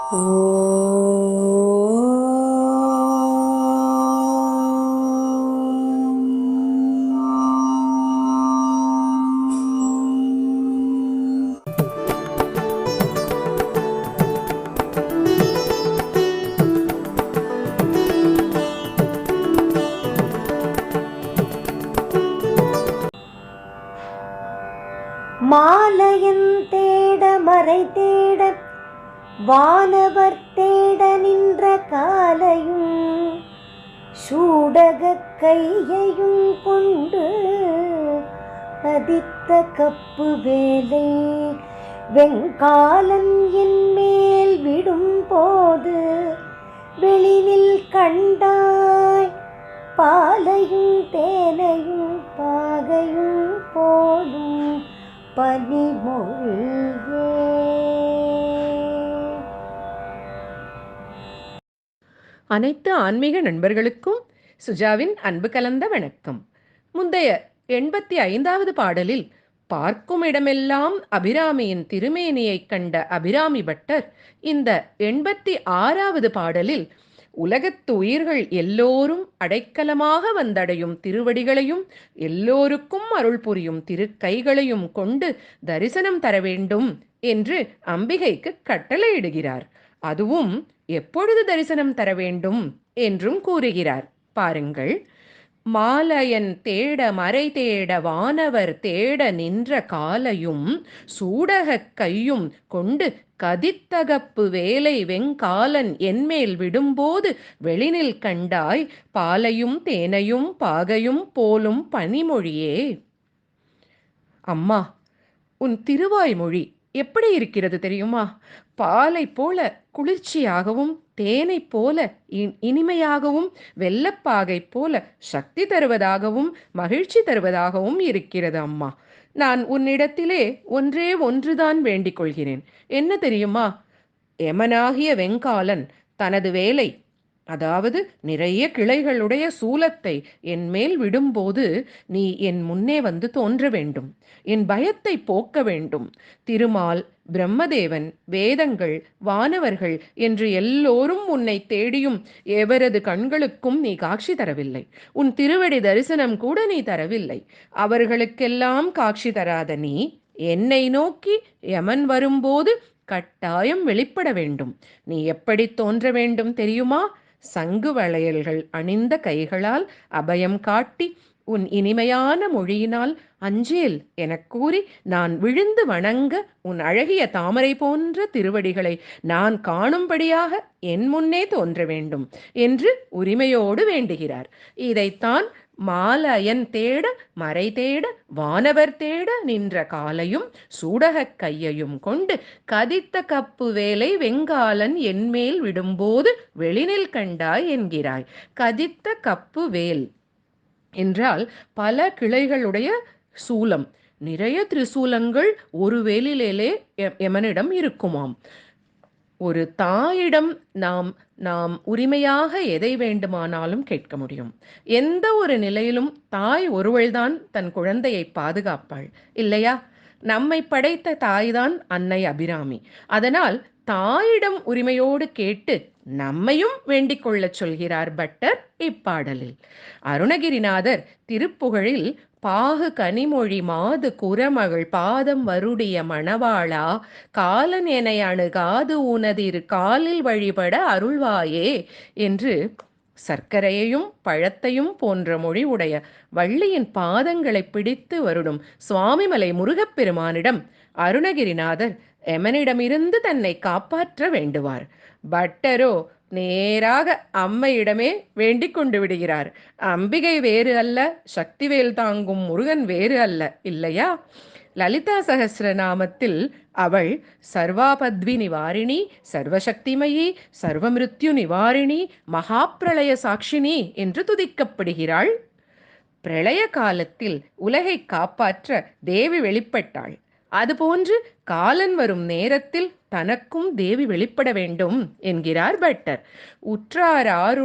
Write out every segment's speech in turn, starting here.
மாலையன் தேட மறை தேட வானவர் தேட நின்ற காலையும் சூடக கையையும் கொண்டு பதித்த கப்பு வேலை வெங்காலன் என் மேல் விடும் போது வெளியில் கண்டாய் பாலையும் தேனையும் பாகையும் போலும் பனிமொழியே. அனைத்து ஆன்மீக நண்பர்களுக்கும் சுஜாவின் அன்பு கலந்த வணக்கம். முந்தைய 85வது பாடலில் பார்க்கும் இடமெல்லாம் அபிராமியின் திருமேனியைக் கண்ட அபிராமி பட்டர் இந்த 86வது பாடலில் உலகத்து உயிர்கள் எல்லோரும் அடைக்கலமாக வந்தடையும் திருவடிகளையும் எல்லோருக்கும் அருள் புரியும் திருக்கைகளையும் கொண்டு தரிசனம் தர வேண்டும் என்று அம்பிகைக்கு கட்டளையிடுகிறார். அதுவும் எப்பொழுது தரிசனம் தர வேண்டும் என்றும் கூறுகிறார். பாருங்கள். மாலையன் தேட மறை தேட வானவர் தேட நின்ற காலையும் சூடகக் கையும் கொண்டு கதித்தகப்பு வேலை வெங்காலன் என்மேல் விடும்போது வெளினில் கண்டாய் பாலையும் தேனையும் பாகையும் போலும் பனிமொழியே. அம்மா, உன் திருவாய்மொழி எப்படி இருக்கிறது தெரியுமா? பாலை போல குளிர்ச்சியாகவும் தேனை போல இனிமையாகவும் வெள்ளப்பாகை போல சக்தி தருவதாகவும் மகிழ்ச்சி தருவதாகவும் இருக்கிறது அம்மா. நான் உன்னிடத்திலே ஒன்றுதான் வேண்டிக் கொள்கிறேன். என்ன தெரியுமா? எமனாகிய வெங்காலன் தனது வேலை, அதாவது நிறைய கிளைகளுடைய சூலத்தை என் மேல் விடும்போது நீ என் முன்னே வந்து தோன்ற வேண்டும். என் பயத்தை போக்க வேண்டும். திருமால், பிரம்மதேவன், வேதங்கள், வானவர்கள் என்று எல்லோரும் உன்னை தேடியும் எவரது கண்களுக்கும் நீ காட்சி தரவில்லை. உன் திருவடி தரிசனம் கூட நீ தரவில்லை. அவர்களுக்கெல்லாம் காட்சி தராத நீ என்னை நோக்கி யமன் வரும்போது கட்டாயம் வெளிப்பட வேண்டும். நீ எப்படி தோன்ற வேண்டும் தெரியுமா? சங்கு வளையல்கள் அணிந்த கைகளால் அபயம் காட்டி உன் இனிமையான மொழியினால் அஞ்சேல் எனக் கூறி நான் விழுந்து வணங்க உன் அழகிய தாமரை போன்ற திருவடிகளை நான் காணும்படியாக என் முன்னே தோன்ற வேண்டும் என்று உரிமையோடு வேண்டுகிறார். இதைத்தான் மாலையன் தேட மறை தேட வானவர் தேட நின்ற காலையும் சூடகக் கையையும் கொண்டு கதித்த கப்பு வேலை வெங்காலன் என்மேல் விடும்போது வெளினில் கண்டாய் என்கிறாய். கதித்த கப்பு வேல் என்றால் பல கிளைகளுடைய சூலம், நிறைய திரிசூலங்கள் ஒரு வேலிலே எமனிடம் இருக்குமாம். ஒரு தாயிடம் நாம் உரிமையாக எதை வேண்டுமானாலும் கேட்க முடியும். எந்த ஒரு நிலையிலும் தாய் ஒருவள்தான் தன் குழந்தையை பாதுகாப்பாள், இல்லையா? நம்மை படைத்த தாய்தான் அன்னை அபிராமி. அதனால் தாயிடம் உரிமையோடு கேட்டு நம்மையும் வேண்டிக் கொள்ளச் சொல்கிறார் பட்டர் இப்பாடலில். அருணகிரிநாதர் திருப்புகழில் பாகு கனிமொழி மாது குரமகள் பாதம் வருடிய மணவாளா காலன் என அணுகாது உனதிரு காலில் வழிபட அருள்வாயே என்று சர்க்கரையையும் பழத்தையும் போன்ற மொழி உடைய வள்ளியின் பாதங்களை பிடித்து வருடும் சுவாமிமலை முருகப்பெருமானிடம் அருணகிரிநாதர் எமனிடமிருந்து தன்னை காப்பாற்ற வேண்டுவார். பட்டரோ நேராக அம்மையிடமே வேண்டிக் கொண்டு விடுகிறார். அம்பிகை வேறு அல்ல, சக்திவேல் தாங்கும் முருகன் வேறு அல்ல, இல்லையா? லலிதா சகஸ்ரநாமத்தில் அவள் சர்வாபத்வி நிவாரிணி, சர்வசக்திமயி, சர்வமிருத்யு நிவாரிணி, மகாப்பிரளய சாட்சினி என்று துதிக்கப்படுகிறாள். பிரளய காலத்தில் உலகை காப்பாற்ற தேவி வெளிப்பட்டாள். அதுபோன்று காலன் வரும் நேரத்தில் தனக்கும் தேவி வெளிப்பட வேண்டும் என்கிறார் பட்டர். உற்றார்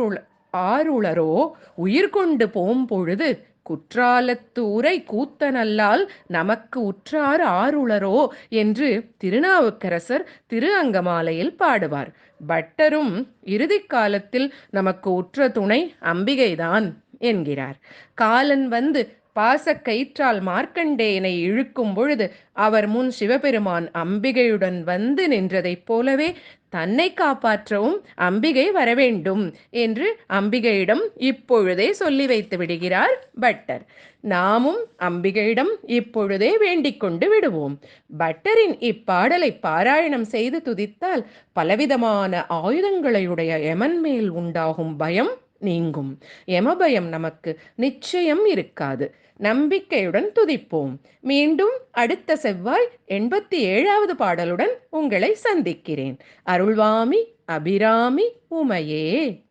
ஆருளரோ உயிர் கொண்டு போம் பொழுது குற்றாலத்து உரை கூத்தனல்லால் நமக்கு உற்றார் ஆருளரோ என்று திருநாவுக்கரசர் திரு அங்கமாலையில் பாடுவார். பட்டரும் இறுதிக் காலத்தில் நமக்கு உற்ற துணை அம்பிகைதான் என்கிறார். காலன் வந்து பாசக்கயிற்றால் மார்க்கண்டேயனை இழுக்கும் பொழுது அவர் முன் சிவபெருமான் அம்பிகையுடன் வந்து நின்றதைப் போலவே தன்னை காப்பாற்றவும் அம்பிகை வரவேண்டும் என்று அம்பிகையிடம் இப்பொழுதே சொல்லி வைத்து விடுகிறார் பட்டர். நாமும் அம்பிகையிடம் இப்பொழுதே வேண்டிக் கொண்டு விடுவோம். பட்டரின் இப்பாடலை பாராயணம் செய்து துதித்தால் பலவிதமான ஆயுதங்களையுடைய யமன் மேல் உண்டாகும் பயம் நீங்கும். யமபயம் நமக்கு நிச்சயம் இருக்காது. நம்பிக்கையுடன் துதிப்போம். மீண்டும் அடுத்த செவ்வாய் 87வது பாடலுடன் உங்களை சந்திக்கிறேன். அருள்வாமி அபிராமி உமையே.